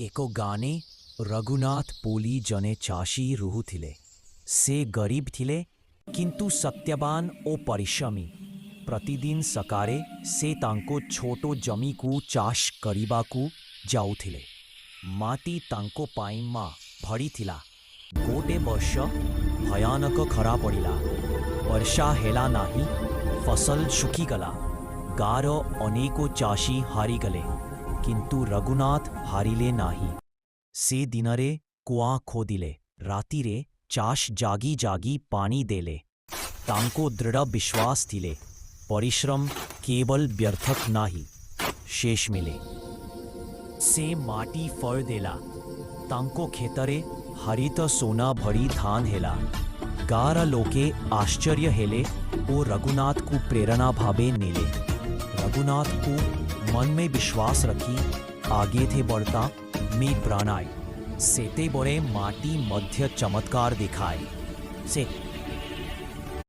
एको गाने रघुनाथ पोली जने चाषी रुहुथिले। से गरीब थिले किंतु सत्यवान ओ परिश्रमी। प्रतिदिन सकारे से तांको छोटो जमी को चाष करिबाकू जाउथिले। माटी तांको पाइमा भड़ी थिला। गोटे वर्ष भयानक खरा पड़िला। वर्षा हेला नाही, फसल शुखीगला। गार अनेको चाषी हारीगले किंतु रघुनाथ हारिले नाही। से दिनरे कुआ खोदिले, रातिरे चाष जागी जागी पानी देले। तांको दृढ़ विश्वास थिले परिश्रम केवल व्यर्थक नाही, शेष मिले। से माटी फळ देला। तांको खेतरे हरित सोना भरी धान हेला। गार लोके आश्चर्य हेले ओ रघुनाथ को प्रेरणा भावे नेले। रघुनाथ को मन में विश्वास रखी आगे थे बढ़ता में प्राणाय। सेते बड़े माटी मध्य चमत्कार दिखाए। से